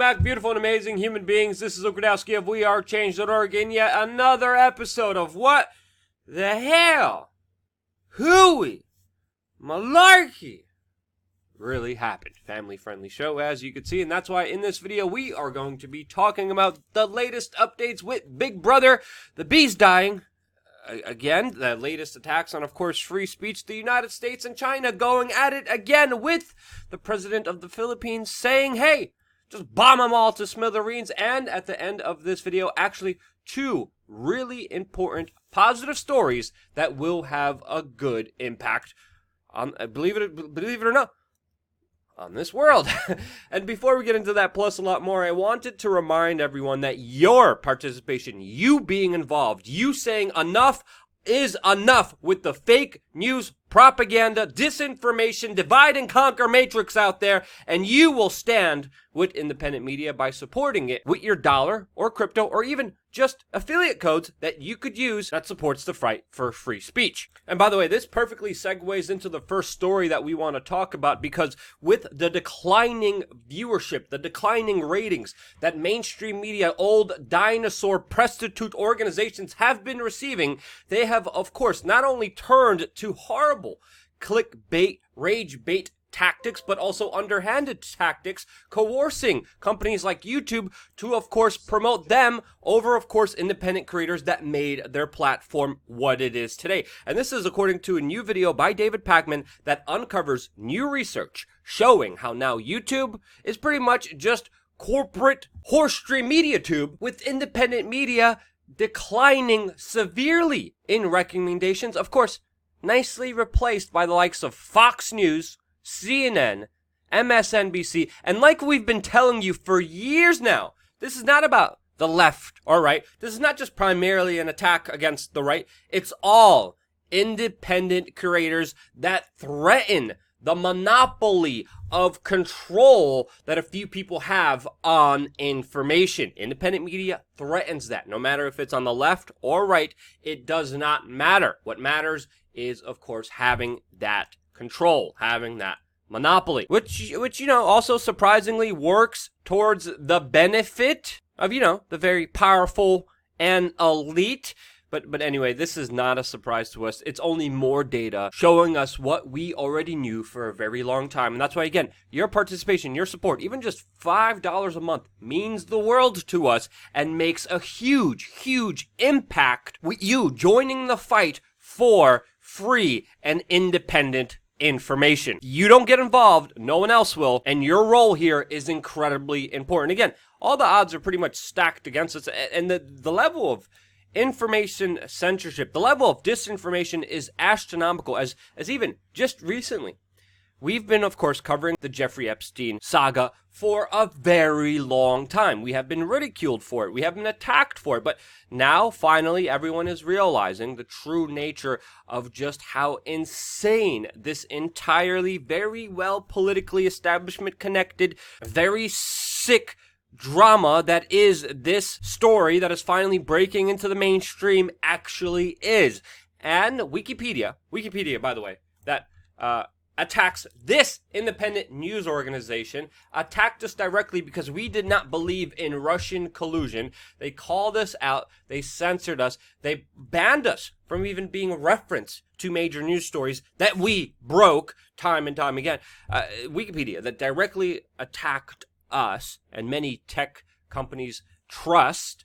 back, beautiful and amazing human beings. This is Okradowski of WeAreChange.org in yet another episode of What the Hell? Hooey Malarkey really happened. Family-friendly show, as you can see, and that's why in this video we are going to be talking about the latest updates with Big Brother, the bees dying. Again, the latest attacks on, of course, free speech, the United States and China going at it again with the president of the Philippines saying, hey, just bomb them all to smithereens. And at the end of this video, actually, two really important positive stories that will have a good impact on, believe it or not, on this world. And before we get into that, plus a lot more, I wanted to remind everyone that your participation, you being involved, you saying enough is enough with the fake news, propaganda, disinformation, divide and conquer matrix out there, and you will stand with independent media by supporting it with your dollar or crypto or even just affiliate codes that you could use that supports the fight for free speech. And by the way, this perfectly segues into the first story that we want to talk about, because with the declining viewership, the declining ratings that mainstream media, old dinosaur prostitute organizations have been receiving, they have, of course, not only turned to horrible clickbait, rage bait tactics, but also underhanded tactics, coercing companies like YouTube to, of course, promote them over, of course, independent creators that made their platform what it is today. And this is according to a new video by David Pakman that uncovers new research showing how now YouTube is pretty much just corporate horse-stream media tube, with independent media declining severely in recommendations, of course, nicely replaced by the likes of Fox News, CNN, MSNBC, and like we've been telling you for years now, this is not about the left or right. This is not just primarily an attack against the right. It's all independent creators that threaten the monopoly of control that a few people have on information. Independent media threatens that. No matter if it's on the left or right, it does not matter. What matters is, of course, having that control, having that monopoly, which you know, also surprisingly works towards the benefit of, you know, the very powerful and elite. But anyway, this is not a surprise to us. It's only more data showing us what we already knew for a very long time. And that's why, again, your participation, your support, even just $5 a month means the world to us and makes a huge, huge impact with you joining the fight for free and independent information. You don't get involved, no one else will, and your role here is incredibly important. Again, all the odds are pretty much stacked against us, and the level of information censorship, the level of disinformation is astronomical, as even just recently, we've been, of course, covering the Jeffrey Epstein saga for a very long time. We have been ridiculed for it. We have been attacked for it. But now, finally, everyone is realizing the true nature of just how insane this entirely, very well politically establishment-connected, very sick drama that is this story that is finally breaking into the mainstream actually is. And Wikipedia, by the way, that attacks this independent news organization, attacked us directly because we did not believe in Russian collusion. They called us out, they censored us, they banned us from even being referenced to major news stories that we broke time and time again. Wikipedia, that directly attacked us and many tech companies' trust,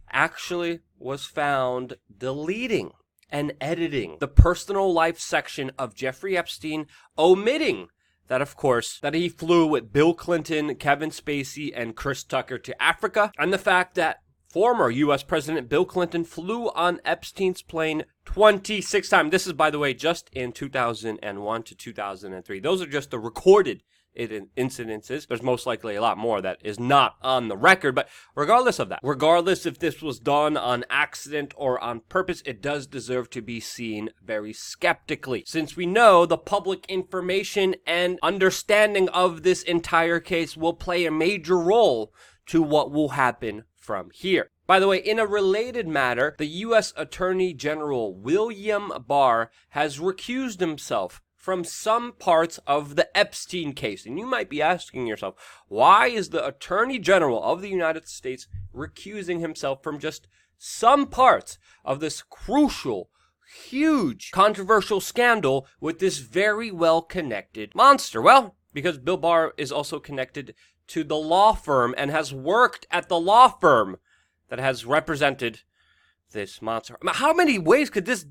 actually was found deleting and editing the personal life section of Jeffrey Epstein, omitting that, of course, that he flew with Bill Clinton, Kevin Spacey, and Chris Tucker to Africa, and the fact that former U.S. President Bill Clinton flew on Epstein's plane 26 times. This is, by the way, just in 2001 to 2003. Those are just the recorded incidences. There's most likely a lot more that is not on the record, but regardless of that, regardless if this was done on accident or on purpose, it does deserve to be seen very skeptically, since we know the public information and understanding of this entire case will play a major role to what will happen from here. By the way, in a related matter, the U.S. Attorney General William Barr has recused himself from some parts of the Epstein case. And you might be asking yourself, why is the Attorney General of the United States recusing himself from just some parts of this crucial, huge, controversial scandal with this very well-connected monster? Well, because Bill Barr is also connected to the law firm and has worked at the law firm that has represented this monster. How many ways could this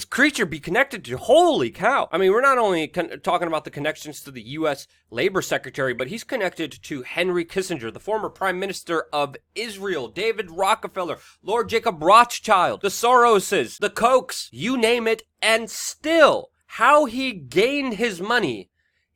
creature be connected to? Holy cow. I mean, we're not only talking about the connections to the U.S. Labor Secretary, but he's connected to Henry Kissinger, the former Prime Minister of Israel, David Rockefeller, Lord Jacob Rothschild, the Soroses, the Kochs, you name it, and still, how he gained his money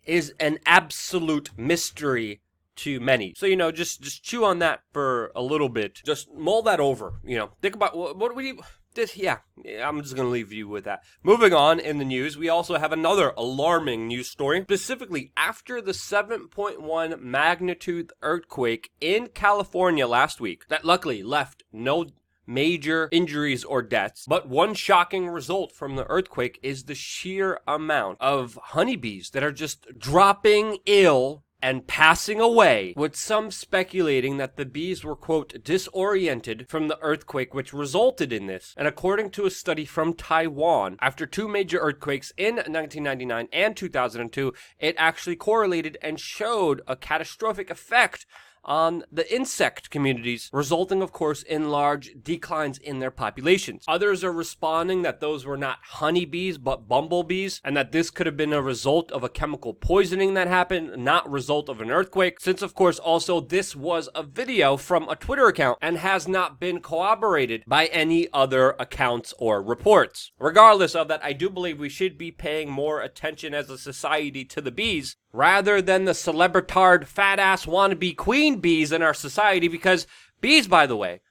is an absolute mystery to many. So, just chew on that for a little bit. Just mull that over, Think about what do we... I'm just going to leave you with that. Moving on in the news, we also have another alarming news story. Specifically, after the 7.1 magnitude earthquake in California last week, that luckily left no major injuries or deaths, but one shocking result from the earthquake is the sheer amount of honeybees that are just dropping ill and passing away, with some speculating that the bees were, quote, disoriented from the earthquake which resulted in this. And according to a study from Taiwan, after two major earthquakes in 1999 and 2002, it actually correlated and showed a catastrophic effect on the insect communities, resulting, of course, in large declines in their populations. Others are responding that those were not honeybees, but bumblebees, and that this could have been a result of a chemical poisoning that happened, not result of an earthquake, since, of course, also this was a video from a Twitter account and has not been corroborated by any other accounts or reports. Regardless of that, I do believe we should be paying more attention as a society to the bees, rather than the celebritard, fat-ass wannabe queen bees in our society, because bees, by the way,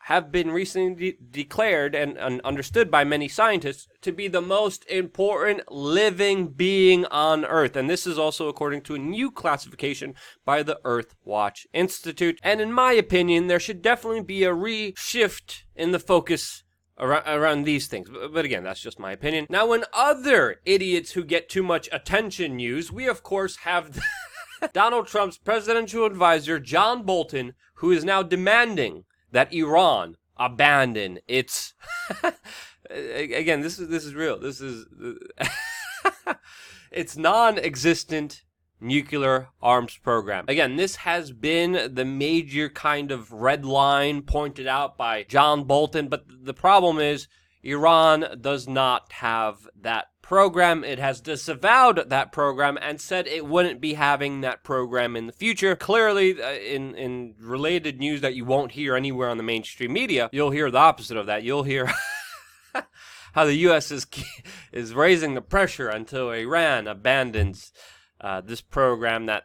have been recently declared and understood by many scientists to be the most important living being on Earth. And this is also according to a new classification by the Earth Watch Institute. And in my opinion, there should definitely be a reshift in the focus around these things. But again, that's just my opinion. Now, when other idiots who get too much attention news, we of course have Donald Trump's presidential advisor, John Bolton, who is now demanding that Iran abandon its... Again, this is real. This is... its non-existent nuclear arms program. Again, this has been the major kind of red line pointed out by John Bolton, but the problem is Iran does not have that program. It has disavowed that program and said it wouldn't be having that program in the future. Clearly, in related news that you won't hear anywhere on the mainstream media, you'll hear the opposite of that. You'll hear how the U.S. is raising the pressure until Iran abandons this program that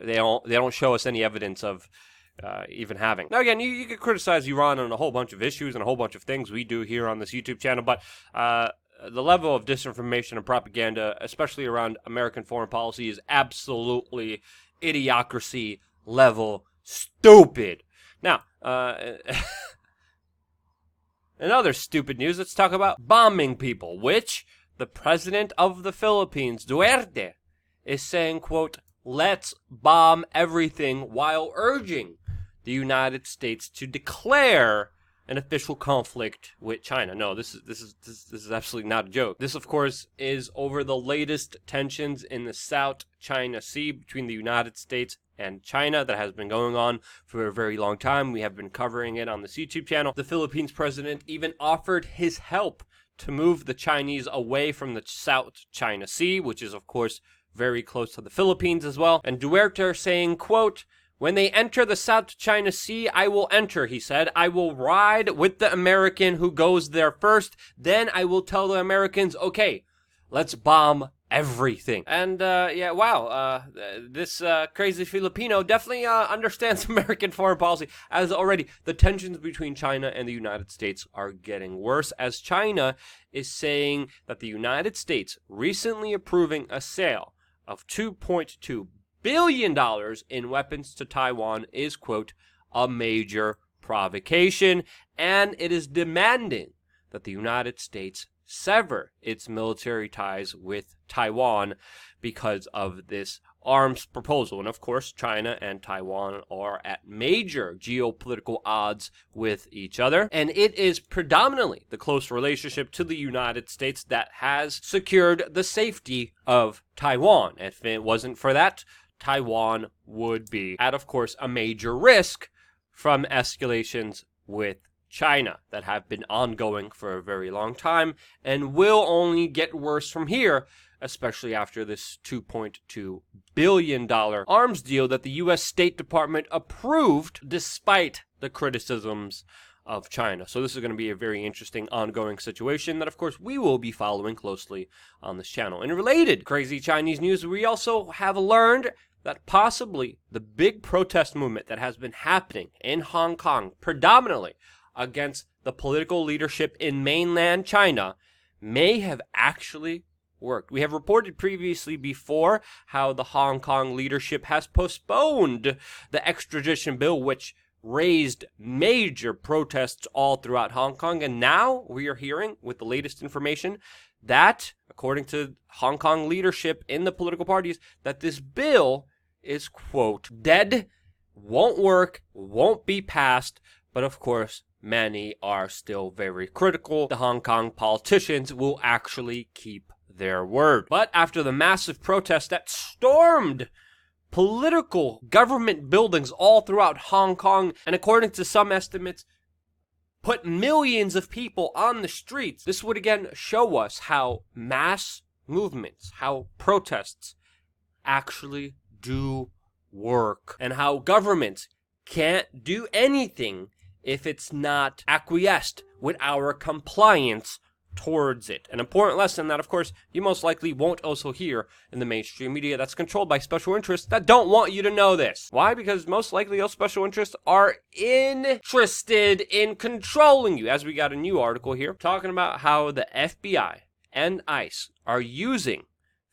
they don't show us any evidence of even having. Now, again, you could criticize Iran on a whole bunch of issues and a whole bunch of things we do here on this YouTube channel, but the level of disinformation and propaganda, especially around American foreign policy, is absolutely idiocracy level stupid. Now, in other stupid news, let's talk about bombing people, which the president of the Philippines, Duterte, is saying, quote, let's bomb everything, while urging the United States to declare an official conflict with China. No, this is absolutely not a joke. This, of course, is over the latest tensions in the South China Sea between the United States and China that has been going on for a very long time. We have been covering it on this YouTube channel. The Philippines president even offered his help to move the Chinese away from the South China Sea, which is, of course, very close to the Philippines as well. And Duterte saying, quote, when they enter the South China Sea, I will enter, he said. I will ride with the American who goes there first. Then I will tell the Americans, okay, let's bomb everything. And, this crazy Filipino definitely understands American foreign policy, as already the tensions between China and the United States are getting worse, as China is saying that the United States recently approving a sale of $2.2 billion in weapons to Taiwan is, quote, a major provocation, and it is demanding that the United States sever its military ties with Taiwan because of this arms proposal. And of course, China and Taiwan are at major geopolitical odds with each other. And it is predominantly the close relationship to the United States that has secured the safety of Taiwan. If it wasn't for that, Taiwan would be at, of course, a major risk from escalations with China that have been ongoing for a very long time and will only get worse from here, especially after this $2.2 billion arms deal that the U.S. State Department approved despite the criticisms of China. So this is going to be a very interesting ongoing situation that, of course, we will be following closely on this channel. In related crazy Chinese news, we also have learned that possibly the big protest movement that has been happening in Hong Kong, predominantly against the political leadership in mainland China, may have actually worked. We have reported previously before how the Hong Kong leadership has postponed the extradition bill, which raised major protests all throughout Hong Kong. And now we are hearing, with the latest information, that, according to Hong Kong leadership in the political parties, that this bill is, quote, dead, won't work, won't be passed. But of course, many are still very critical. The Hong Kong politicians will actually keep their word. But after the massive protest that stormed political government buildings all throughout Hong Kong, and according to some estimates, put millions of people on the streets, this would again show us how mass movements, how protests actually do work, and how governments can't do anything if it's not acquiesced with our compliance towards it. An important lesson that, of course, you most likely won't also hear in the mainstream media that's controlled by special interests that don't want you to know this. Why? Because most likely those special interests are interested in controlling you. As we got a new article here talking about how the FBI and ICE are using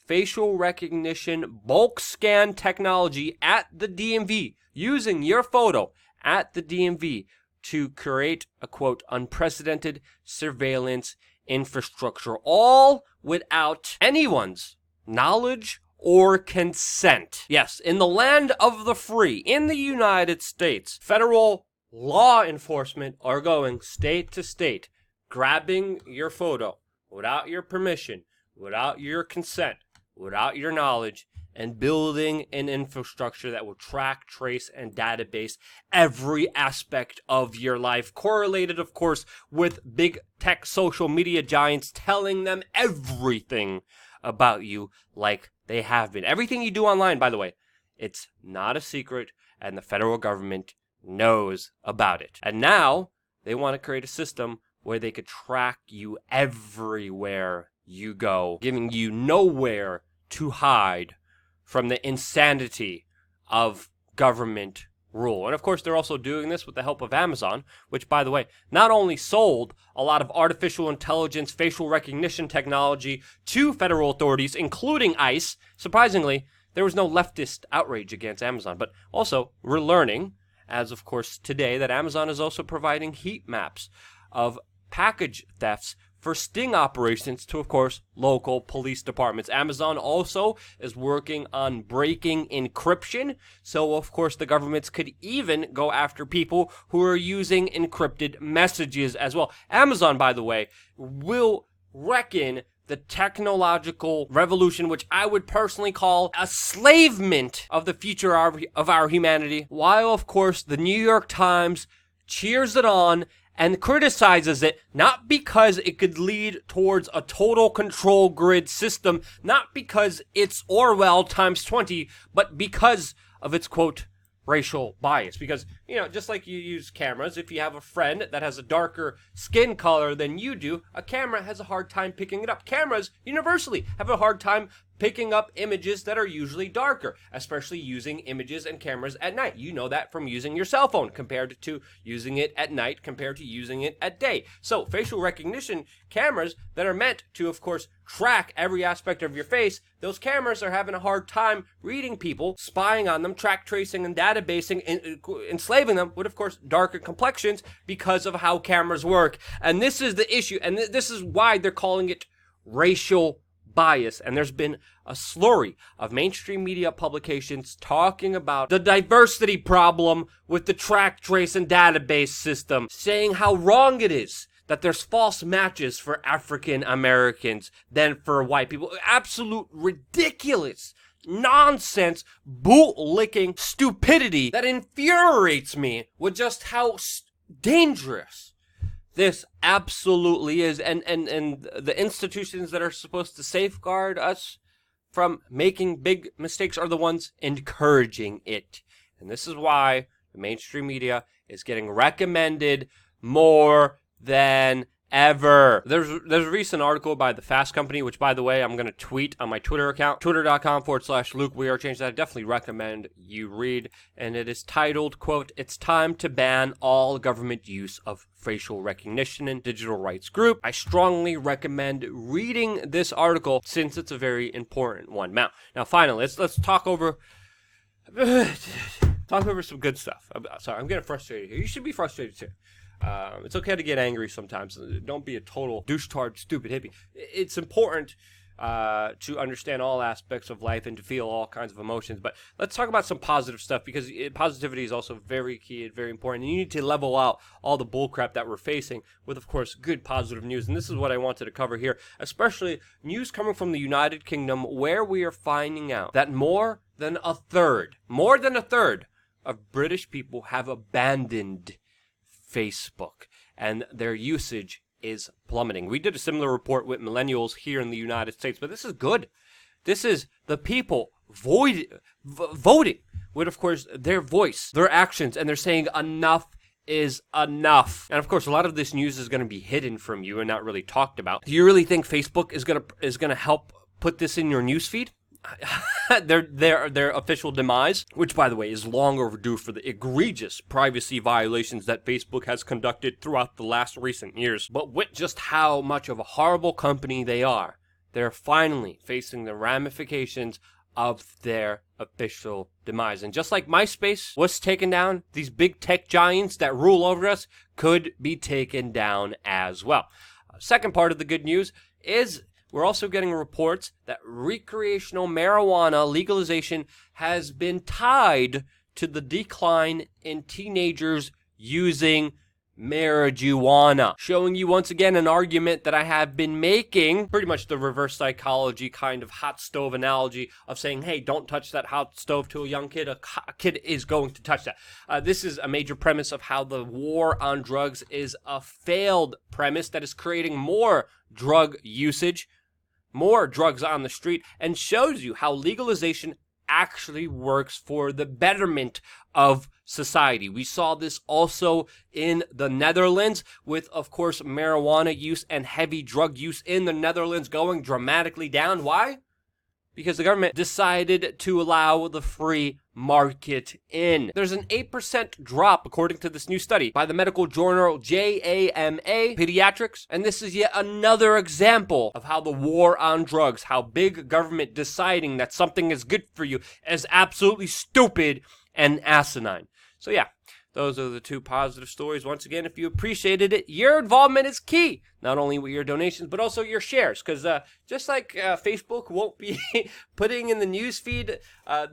facial recognition bulk scan technology at the DMV, using your photo at the DMV to create a, quote, unprecedented surveillance infrastructure, all without anyone's knowledge or consent. Yes, in the land of the free, in the United States, federal law enforcement are going state to state, grabbing your photo without your permission, without your consent, without your knowledge, and building an infrastructure that will track, trace, and database every aspect of your life, correlated, of course, with big tech social media giants telling them everything about you like they have been. Everything you do online, by the way, it's not a secret, and the federal government knows about it. And now they want to create a system where they could track you everywhere you go, giving you nowhere to hide from the insanity of government rule. And of course, they're also doing this with the help of Amazon, which, by the way, not only sold a lot of artificial intelligence facial recognition technology to federal authorities, including ICE. Surprisingly, there was no leftist outrage against Amazon. But also, we're learning, as of course today, that Amazon is also providing heat maps of package thefts for sting operations to, of course, local police departments. Amazon also is working on breaking encryption, so of course the governments could even go after people who are using encrypted messages as well. Amazon, by the way, will reckon the technological revolution, which I would personally call a enslavement of the future of our humanity, while of course the New York Times cheers it on and criticizes it, not because it could lead towards a total control grid system, not because it's Orwell times 20, but because of its, quote, racial bias. Because, you know, just like you use cameras, if you have a friend that has a darker skin color than you do, a camera has a hard time picking it up. Cameras universally have a hard time picking up images that are usually darker, especially using images and cameras at night. You know that from using your cell phone compared to using it at night compared to using it at day. So facial recognition cameras that are meant to, of course, track every aspect of your face, those cameras are having a hard time reading people, spying on them, track tracing and databasing, enslaving them with, of course, darker complexions because of how cameras work. And this is the issue, and this is why they're calling it racial bias. And there's been a slurry of mainstream media publications talking about the diversity problem with the track, trace, and database system, saying how wrong it is that there's false matches for African Americans than for white people. Absolute ridiculous nonsense, bootlicking stupidity that infuriates me with just how dangerous this absolutely is. And the institutions that are supposed to safeguard us from making big mistakes are the ones encouraging it. And this is why the mainstream media is getting recommended more than ever. There's a recent article by the Fast Company, which, by the way, I'm going to tweet on my Twitter account, twitter.com/Luke WeAreChange, that I definitely recommend you read. And it is titled, quote, "It's time to ban all government use of facial recognition in digital rights group." I strongly recommend reading this article since it's a very important one. Now finally, let's talk over some good stuff. Sorry, I'm getting frustrated here. You should be frustrated too. It's okay to get angry sometimes. Don't be a total douche-tard, stupid hippie. It's important to understand all aspects of life and to feel all kinds of emotions. But let's talk about some positive stuff, because positivity is also very key and very important. And you need to level out all the bullcrap that we're facing with, of course, good positive news. And this is what I wanted to cover here, especially news coming from the United Kingdom, where we are finding out that more than a third of British people have abandoned Facebook, and their usage is plummeting. We did a similar report with millennials here in the United States, but this is good. This is the people voting with, of course, their voice, their actions, and they're saying enough is enough. And of course, a lot of this news is going to be hidden from you and not really talked about. Do you really think Facebook is going to help put this in your newsfeed? their official demise, which, by the way, is long overdue for the egregious privacy violations that Facebook has conducted throughout the last recent years. But with just how much of a horrible company they are, they're finally facing the ramifications of their official demise. And just like MySpace was taken down, these big tech giants that rule over us could be taken down as well. Second part of the good news is we're also getting reports that recreational marijuana legalization has been tied to the decline in teenagers using marijuana, showing you once again an argument that I have been making, pretty much the reverse psychology kind of hot stove analogy of saying, hey, don't touch that hot stove to a young kid. A kid is going to touch that. This is a major premise of how the war on drugs is a failed premise that is creating more drug usage, more drugs on the street, and shows you how legalization actually works for the betterment of society. We saw this also in the Netherlands with, of course, marijuana use and heavy drug use in the Netherlands going dramatically down. Why? Because the government decided to allow the free market in. There's an 8% drop, according to this new study by the medical journal JAMA Pediatrics. And this is yet another example of how the war on drugs, how big government deciding that something is good for you, is absolutely stupid and asinine. So yeah, those are the two positive stories. Once again, if you appreciated it, your involvement is key. Not only with your donations, but also your shares. Because just like Facebook won't be putting in the news feed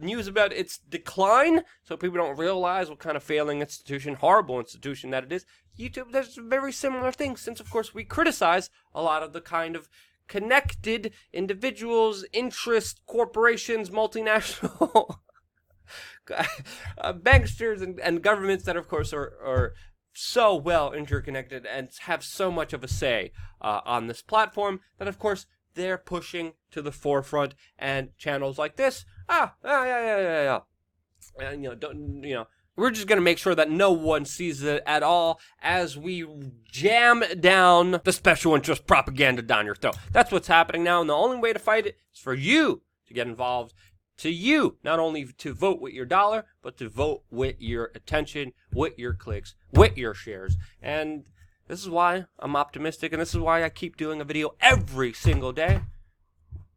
news about its decline, so people don't realize what kind of failing institution, horrible institution that it is, YouTube does a very similar thing. Since, of course, we criticize a lot of the kind of connected individuals, interests, corporations, multinational banksters and governments that, of course, are so well interconnected and have so much of a say on this platform that, of course, they're pushing to the forefront. And channels like this, yeah. And, we're just going to make sure that no one sees it at all as we jam down the special interest propaganda down your throat. That's what's happening now, and the only way to fight it is for you to get involved, to you, not only to vote with your dollar, but to vote with your attention, with your clicks, with your shares. And this is why I'm optimistic, and this is why I keep doing a video every single day.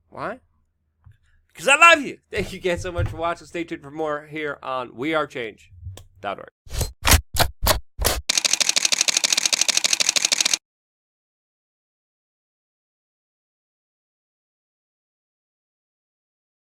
Why? Because I love you. Thank you guys so much for watching. Stay tuned for more here on WeAreChange.org.